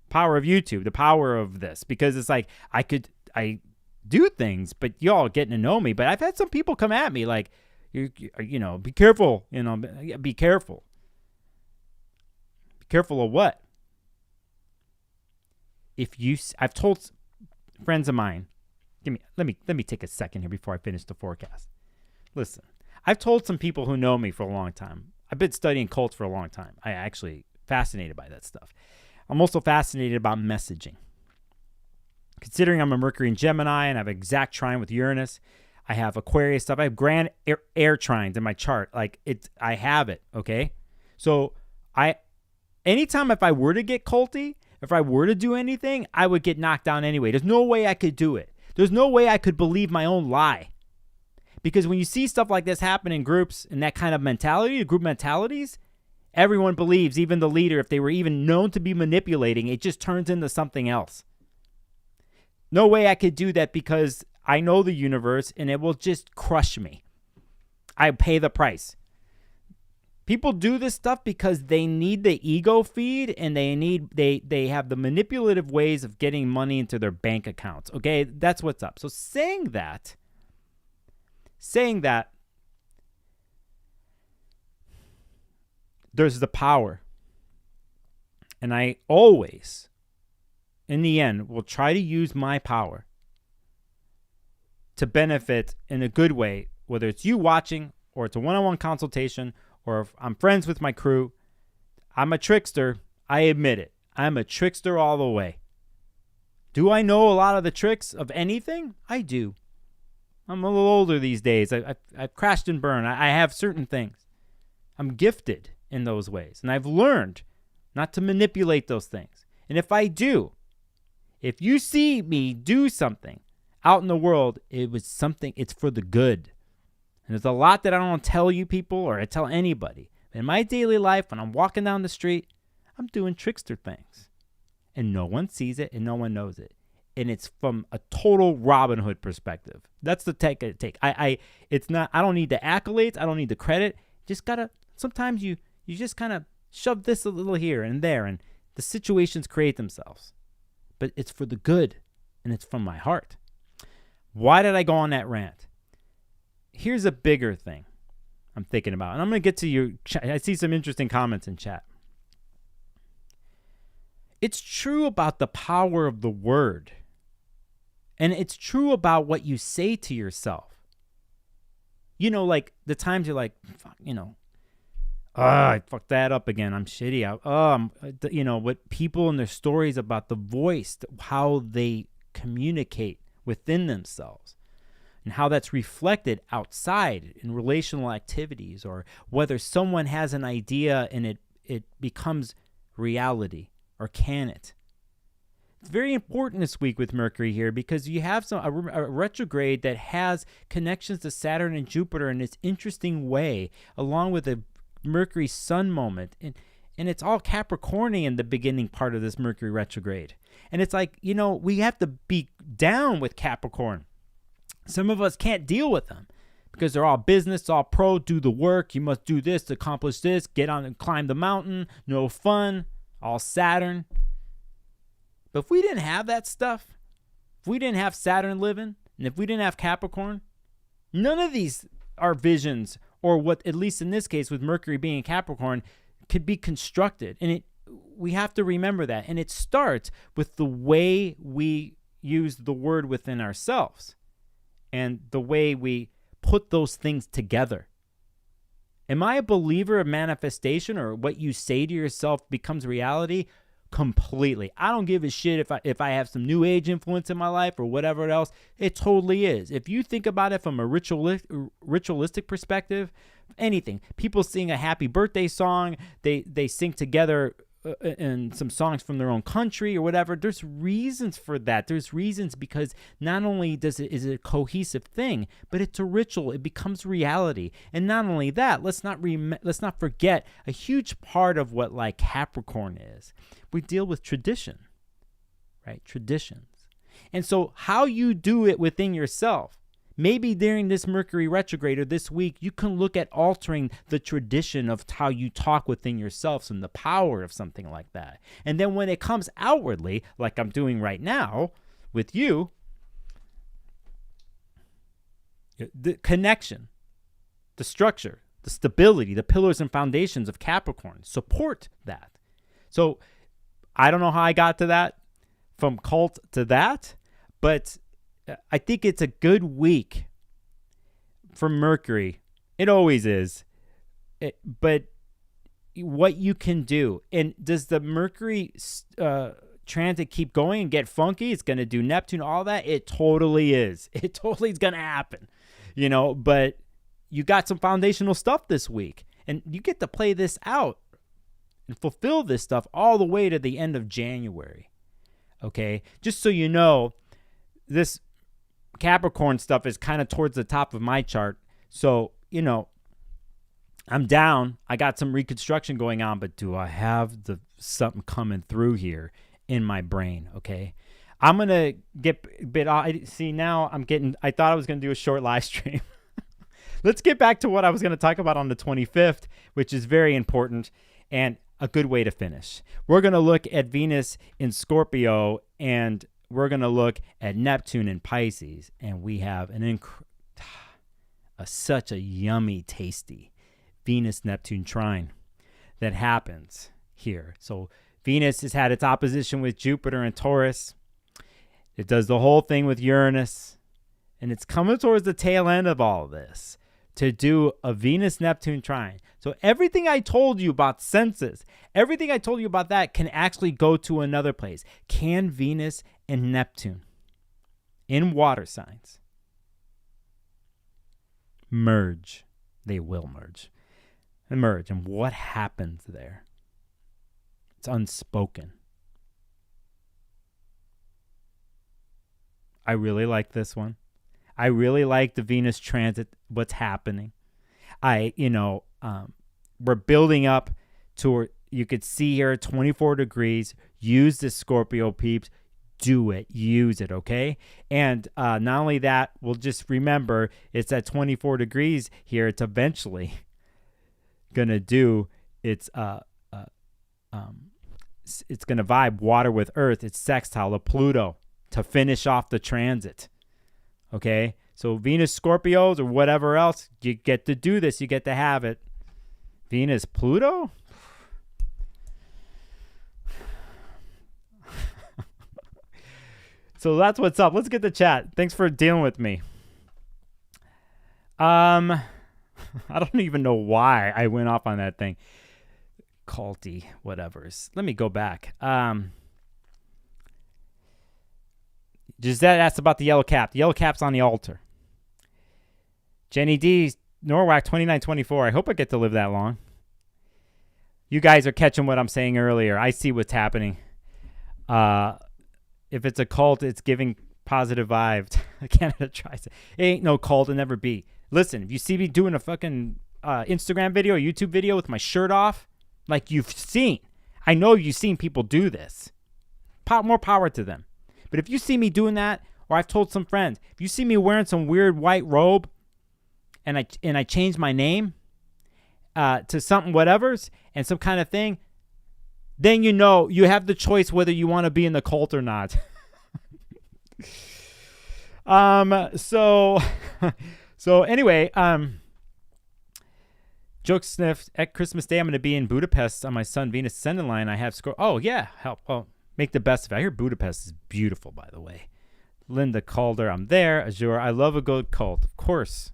power of YouTube, the power of this, because it's like I do things, but y'all getting to know me. But I've had some people come at me like, be careful, be careful. Be careful of what? I've told friends of mine, let me take a second here before I finish the forecast. Listen, I've told some people who know me for a long time. I've been studying cults for a long time. I actually fascinated by that stuff. I'm also fascinated about messaging. Considering I'm a Mercury in Gemini and I have exact trine with Uranus, I have Aquarius stuff. I have grand air trines in my chart. Like I have it. Okay. So anytime if I were to get culty, if I were to do anything, I would get knocked down anyway. There's no way I could do it. There's no way I could believe my own lie. Because when you see stuff like this happen in groups and that kind of mentality, the group mentalities, everyone believes, even the leader, if they were even known to be manipulating, it just turns into something else. No way I could do that because I know the universe and it will just crush me. I pay the price. People do this stuff because they need the ego feed and they have the manipulative ways of getting money into their bank accounts. Okay, that's what's up. So saying that, there's the power. And I always, in the end, will try to use my power to benefit in a good way, whether it's you watching or it's a one-on-one consultation or if I'm friends with my crew. I'm a trickster. I admit it. I'm a trickster all the way. Do I know a lot of the tricks of anything? I do. I'm a little older these days. I've crashed and burned. I have certain things. I'm gifted in those ways. And I've learned not to manipulate those things. And if you see me do something out in the world, it's for the good. And there's a lot that I don't tell you people or I tell anybody. In my daily life, when I'm walking down the street, I'm doing trickster things. And no one sees it and no one knows it. And it's from a total Robin Hood perspective. That's the take I take. I don't need the accolades. I don't need the credit. Sometimes you just kind of shove this a little here and there, and the situations create themselves. But it's for the good, and it's from my heart. Why did I go on that rant? Here's a bigger thing I'm thinking about, and I'm going to get to you. I see some interesting comments in chat. It's true about the power of the word. And it's true about what you say to yourself. Like the times you're like, fuck, I fucked that up again. I'm shitty. What people and their stories about the voice, how they communicate within themselves and how that's reflected outside in relational activities, or whether someone has an idea and it becomes reality, or can it? It's very important this week with Mercury here because you have a retrograde that has connections to Saturn and Jupiter in this interesting way, along with a Mercury Sun moment. And it's all Capricornian, the beginning part of this Mercury retrograde. And it's like, we have to be down with Capricorn. Some of us can't deal with them because they're all business, all pro, do the work. You must do this to accomplish this, get on and climb the mountain, no fun, all Saturn. But if we didn't have that stuff, if we didn't have Saturn living, and if we didn't have Capricorn, none of these are visions, or what, at least in this case with Mercury being Capricorn, could be constructed. And we have to remember that. And it starts with the way we use the word within ourselves and the way we put those things together. Am I a believer of manifestation, or what you say to yourself becomes reality? Completely. I don't give a shit if I have some new age influence in my life or whatever else. It totally is. If you think about it from a ritualistic perspective, anything. People sing a happy birthday song. They sing together in some songs from their own country or whatever. There's reasons for that. There's reasons because not only is it a cohesive thing, but it's a ritual. It becomes reality. And not only that, let's not forget a huge part of what like Capricorn is. We deal with tradition, right? Traditions. And so how you do it within yourself, maybe during this Mercury retrograde or this week, you can look at altering the tradition of how you talk within yourselves and the power of something like that. And then when it comes outwardly, like I'm doing right now with you, the connection, the structure, the stability, the pillars and foundations of Capricorn support that. So I don't know how I got to that, from cult to that, but I think it's a good week for Mercury. It always is. But what you can do, and does the Mercury transit keep going and get funky? It's going to do Neptune, all that. It totally is. It totally is going to happen, but you got some foundational stuff this week, and you get to play this out and fulfill this stuff all the way to the end of January. Okay? Just so you know, this Capricorn stuff is kind of towards the top of my chart. So, I'm down. I got some reconstruction going on, but do I have something coming through here in my brain? Okay? I'm going to get a bit, see now I thought I was going to do a short live stream. Let's get back to what I was going to talk about on the 25th, which is very important and a good way to finish. We're going to look at Venus in Scorpio, and we're going to look at Neptune in Pisces, and we have such a yummy, tasty Venus-Neptune trine that happens here. So Venus has had its opposition with Jupiter and Taurus. It does the whole thing with Uranus, and it's coming towards the tail end of all of this to do a Venus-Neptune trine. So everything I told you about senses, everything I told you about that can actually go to another place. Can Venus and Neptune in water signs merge? They will merge. And what happens there? It's unspoken. I really like this one. I really like the Venus transit, what's happening. We're building up to, you could see here, 24 degrees. Use the Scorpio peeps. Do it. Use it, okay? And not only that, we'll just remember it's at 24 degrees here. It's eventually going to do it's going to vibe water with Earth. It's sextile of Pluto to finish off the transit. Okay, so Venus Scorpios or whatever else, you get to do this. You get to have it. Venus Pluto? So that's what's up. Let's get the chat. Thanks for dealing with me. I don't even know why I went off on that thing. Culty, whatevers. Let me go back. Gisette asked about the yellow cap. The yellow cap's on the altar. Jenny D, Norwalk 2924. I hope I get to live that long. You guys are catching what I'm saying earlier. I see what's happening. If it's a cult, it's giving positive vibes. Canada tries it. It ain't no cult. It'll never be. Listen, if you see me doing a fucking Instagram video, YouTube video with my shirt off, like you've seen, I know you've seen people do this. More power to them. But if you see me doing that Or I've told some friends, if you see me wearing some weird white robe and I change my name to something whatever's and some kind of thing, then you know you have the choice whether you want to be in the cult or not. So anyway, joke sniff. At Christmas Day, I'm going to be in Budapest on my Sun Venus ascendant line. I have Oh yeah, help. Oh, make the best of it. I hear Budapest is beautiful, by the way. Linda Calder, I'm there. Azure, I love a good cult. Of course.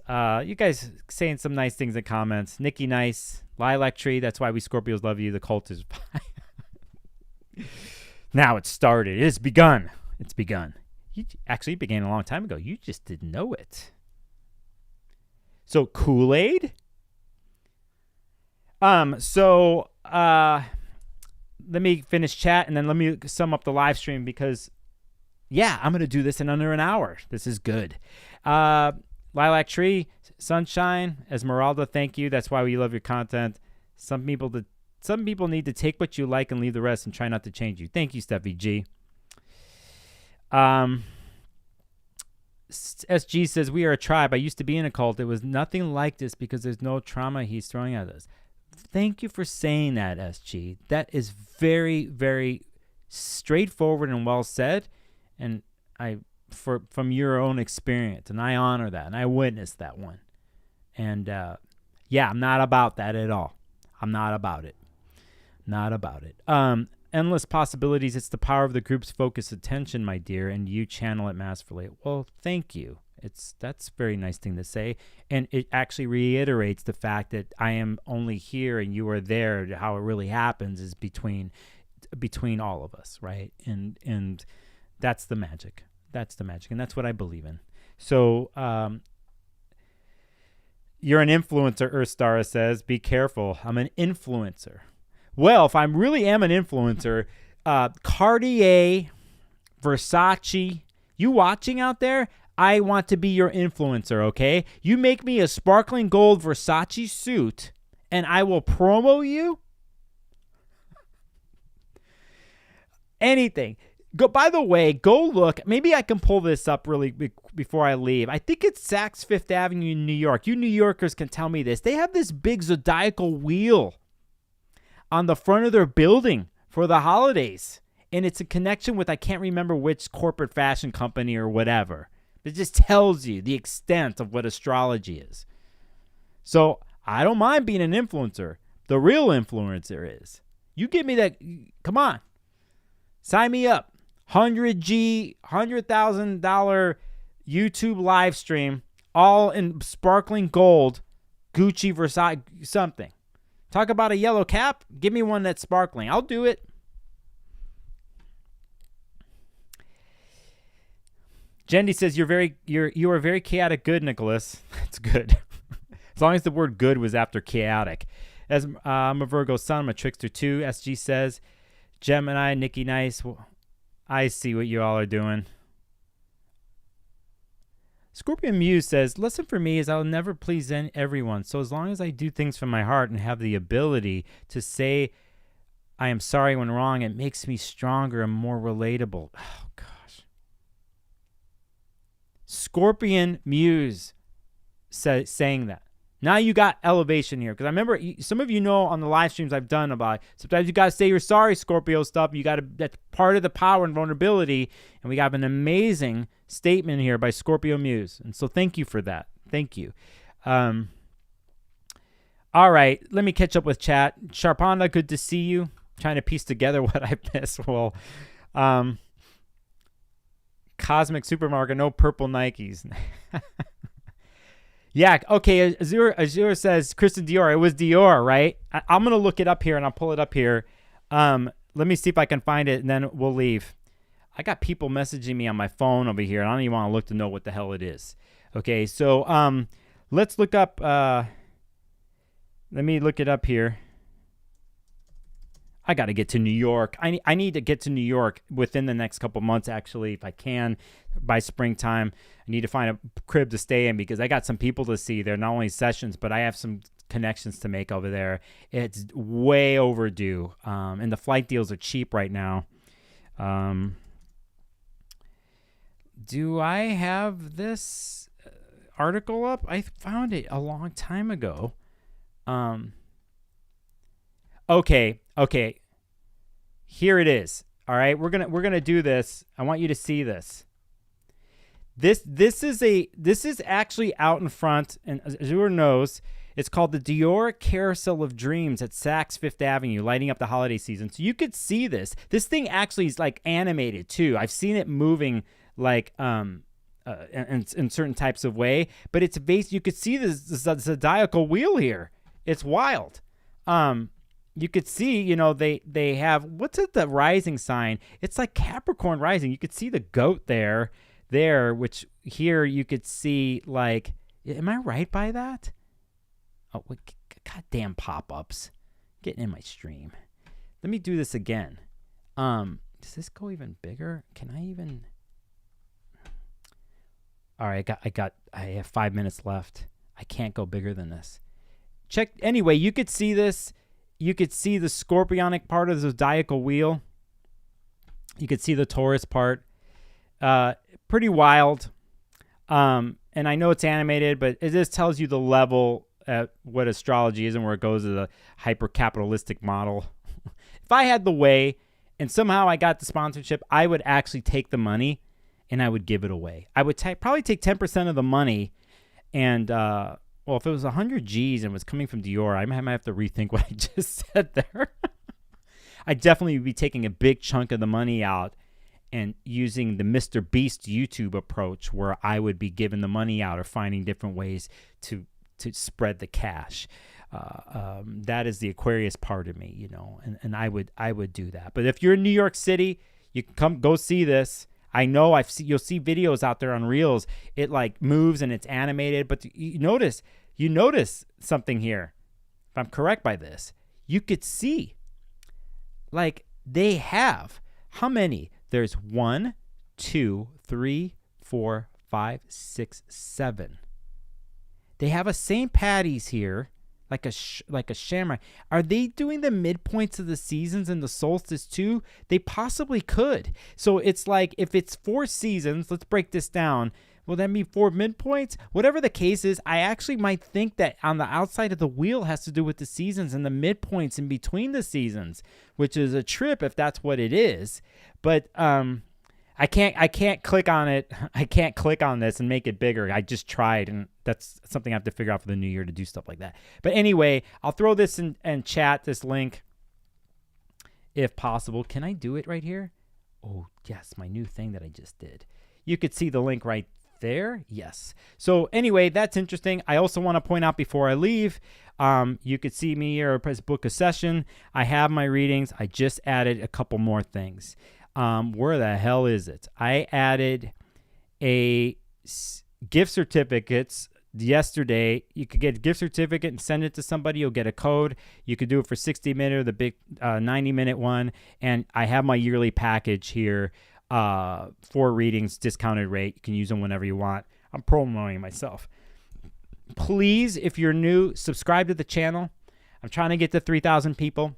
You guys saying some nice things in comments. Nikki, nice. Lilac Tree, that's why we Scorpios love you. The cult is fine. Now it's started. It has begun. It's begun. It began a long time ago. You just didn't know it. So Kool-Aid? Let me finish chat and then let me sum up the live stream because, yeah, I'm going to do this in under an hour. This is good. Lilac Tree, Sunshine, Esmeralda, thank you. That's why we love your content. Some people need to take what you like and leave the rest and try not to change you. Thank you, Steffi G. SG says, we are a tribe. I used to be in a cult. It was nothing like this because there's no trauma he's throwing at us. Thank you for saying that, SG. That is very, very straightforward and well said. And from your own experience, and I honor that, and I witnessed that one. And yeah, I'm not about that at all. I'm not about it. Not about it. Endless possibilities. It's the power of the group's focused attention, my dear, and you channel it masterfully. Well, thank you. That's a very nice thing to say, and it actually reiterates the fact that I am only here and you are there. How it really happens is between all of us, right? And that's the magic. That's the magic, and that's what I believe in. So, you're an influencer, Earthstar says. Be careful. I'm an influencer. Well, if I really am an influencer, Cartier, Versace, you watching out there? I want to be your influencer, okay? You make me a sparkling gold Versace suit, and I will promo you. Anything. By the way, go look. Maybe I can pull this up really before I leave. I think it's Saks Fifth Avenue in New York. You New Yorkers can tell me this. They have this big zodiacal wheel on the front of their building for the holidays. And it's a connection with, I can't remember which corporate fashion company or whatever. It just tells you the extent of what astrology is. So I don't mind being an influencer. The real influencer is. You give me that. Come on. Sign me up. $100,000 YouTube live stream, all in sparkling gold, Gucci, Versace, something. Talk about a yellow cap. Give me one that's sparkling. I'll do it. Jendi says you are very chaotic good, Nicholas. It's good. As long as the word good was after chaotic. As I'm a Virgo sun, I'm a trickster too. SG says, Gemini, Nikki Nice. I see what you all are doing. Scorpion Muse says, lesson for me is I'll never please everyone. So as long as I do things from my heart and have the ability to say I am sorry when wrong, it makes me stronger and more relatable. Oh, gosh. Scorpion Muse saying that. Now you got elevation here. Because I remember some of you know on the live streams I've done about it, sometimes you got to say you're sorry, Scorpio stuff. You got to, that's part of the power and vulnerability. And we got an amazing statement here by Scorpio Muse. And so thank you for that. Thank you. All right. Let me catch up with chat. Sharpanda, good to see you. Trying to piece together what I missed. Well, Cosmic Supermarket, no purple Nikes. Yeah, okay, Azure says, Kristen Dior. It was Dior, right? I'm going to look it up here, and I'll pull it up here. Let me see if I can find it, and then we'll leave. I got people messaging me on my phone over here, and I don't even want to look to know what the hell it is. Okay, so let's look up. Let me look it up here. I got to get to New York. I need to get to New York within the next couple months, actually, if I can, by springtime. I need to find a crib to stay in because I got some people to see there, not only sessions, but I have some connections to make over there. It's way overdue, and the flight deals are cheap right now. Do I have this article up? I found it a long time ago. Okay. Here it is. All right, we're gonna do this. I want you to see this. This is actually out in front, and Azure knows it's called the Dior Carousel of Dreams at Saks Fifth Avenue, lighting up the holiday season. So you could see this. This thing actually is like animated too. I've seen it moving like in certain types of way, but it's based. You could see the zodiacal wheel here. It's wild. You could see, they have, what's it, the rising sign? It's like Capricorn rising. You could see the goat there, which here you could see, like, am I right by that? Oh, goddamn pop-ups. Getting in my stream. Let me do this again. Does this go even bigger? Can I even? All right, I have 5 minutes left. I can't go bigger than this. Check. Anyway, you could see this. You could see the scorpionic part of the zodiacal wheel. You could see the Taurus part. Pretty wild. And I know it's animated, but it just tells you the level at what astrology is and where it goes to the hyper-capitalistic model. If I had the way and somehow I got the sponsorship, I would actually take the money and I would give it away. I would probably take 10% of the money and... well, if it was 100 G's and was coming from Dior, I might have to rethink what I just said there. I'd definitely be taking a big chunk of the money out and using the Mr. Beast YouTube approach where I would be giving the money out or finding different ways to spread the cash. That is the Aquarius part of me, and I would do that. But if you're in New York City, you can go see this. I know you'll see videos out there on Reels. It like moves and it's animated, but you notice something here. If I'm correct by this, you could see like they have how many? There's 1, 2, 3, 4, 5, 6, 7. They have a St. Patty's here. Like a shamrock. Are they doing the midpoints of the seasons and the solstice too? They possibly could. So it's like if it's 4 seasons, let's break this down. Will that mean 4 midpoints? Whatever the case is, I actually might think that on the outside of the wheel has to do with the seasons and the midpoints in between the seasons, which is a trip if that's what it is. But I can't click on it. I can't click on this and make it bigger. I just tried, and that's something I have to figure out for the new year to do stuff like that. But anyway, I'll throw this in chat, this link, if possible. Can I do it right here? Oh, yes, my new thing that I just did. You could see the link right there. Yes. So anyway, that's interesting. I also want to point out before I leave, you could see me or book a session. I have my readings. I just added a couple more things. Where the hell is it? I added a gift certificates yesterday. You could get a gift certificate and send it to somebody. You'll get a code. You could do it for 60-minute or the big 90-minute one. And I have my yearly package here, 4 readings, discounted rate. You can use them whenever you want. I'm promoting myself. Please, if you're new, subscribe to the channel. I'm trying to get to 3,000 people.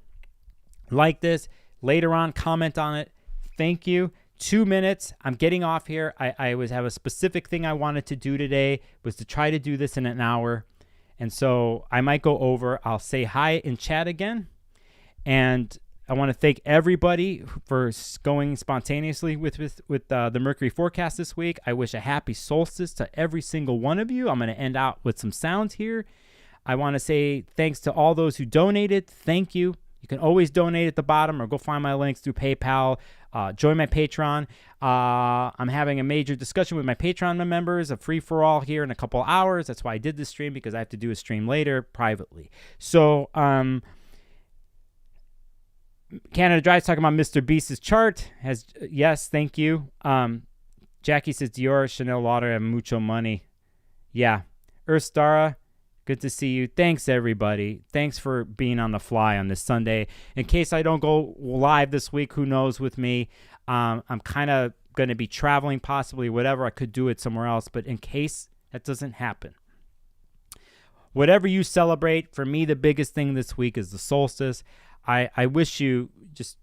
Like this. Later on, comment on it. Thank you. 2 minutes. I'm getting off here. I always have a specific thing I wanted to do today, was to try to do this in an hour. And so I might go over. I'll say hi in chat again. And I want to thank everybody for going spontaneously with the Mercury forecast this week. I wish a happy solstice to every single one of you. I'm going to end out with some sounds here. I want to say thanks to all those who donated. Thank you. You can always donate at the bottom or go find my links through PayPal. Join my Patreon. I'm having a major discussion with my Patreon members, a free-for-all here in a couple hours. That's why I did this stream, because I have to do a stream later privately. So Canada Drive's talking about Mr. Beast's chart. Yes, thank you. Jackie says Dior, Chanel Lauder have mucho money. Yeah. Earth Stara, good to see you. Thanks, everybody. Thanks for being on the fly on this Sunday. In case I don't go live this week, who knows with me. I'm kind of going to be traveling, possibly, whatever. I could do it somewhere else. But in case that doesn't happen, whatever you celebrate, for me, the biggest thing this week is the solstice. I wish you just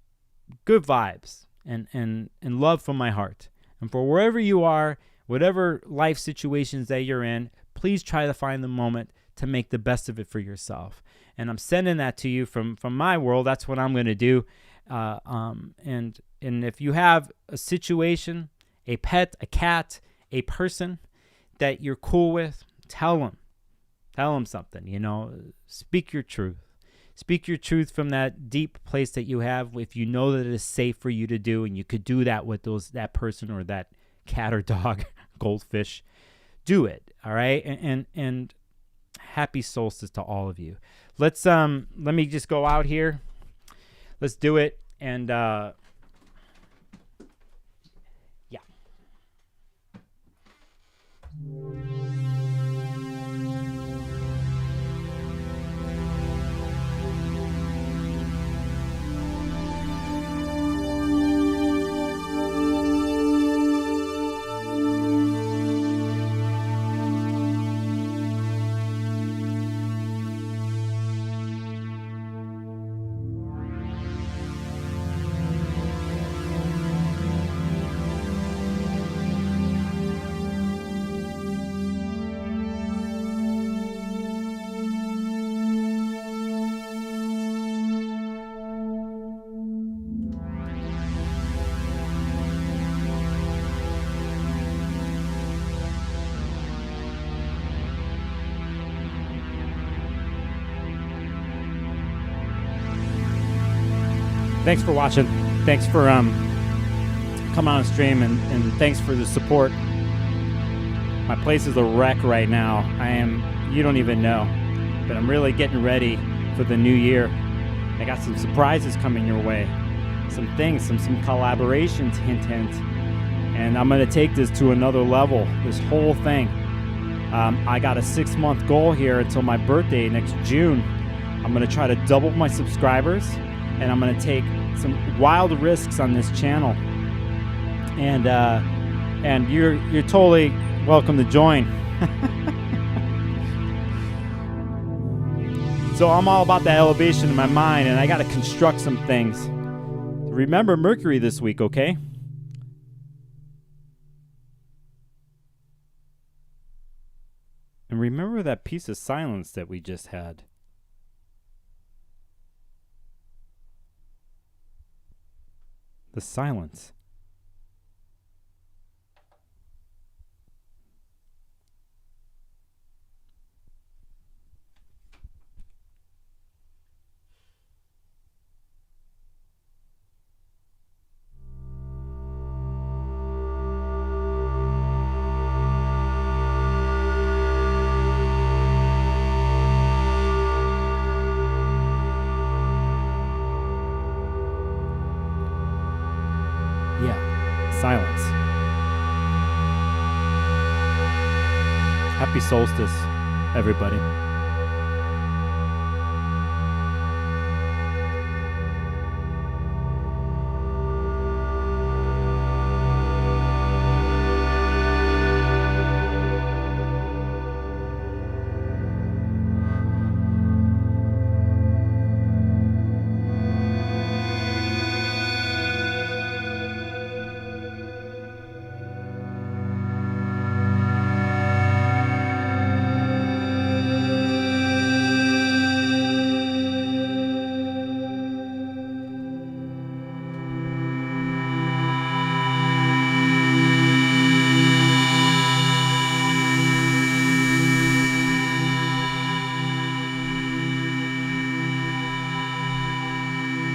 good vibes and love from my heart. And for wherever you are, whatever life situations that you're in, please try to find the moment to make the best of it for yourself. And I'm sending that to you from my world. That's what I'm going to do. And if you have a situation, a pet, a cat, a person that you're cool with, tell them something, you know, speak your truth. Speak your truth from that deep place that you have. If you know that it is safe for you to do, and you could do that with that person or that cat or dog, goldfish, do it. All right. And happy solstice to all of you. Let me just go out here. Let's do it. And yeah. Thanks for watching. Thanks for coming on stream, and thanks for the support. My place is a wreck right now. You don't even know, but I'm really getting ready for the new year. I got some surprises coming your way, some things, some collaborations, hint, and I'm going to take this to another level, this whole thing. I got a 6-month goal here until my birthday next June. I'm going to try to double my subscribers, and I'm going to take some wild risks on this channel. And you're totally welcome to join. So I'm all about that elevation in my mind, and I got to construct some things. Remember Mercury this week, okay? And remember that piece of silence that we just had. The silence. Silence. Happy solstice, everybody.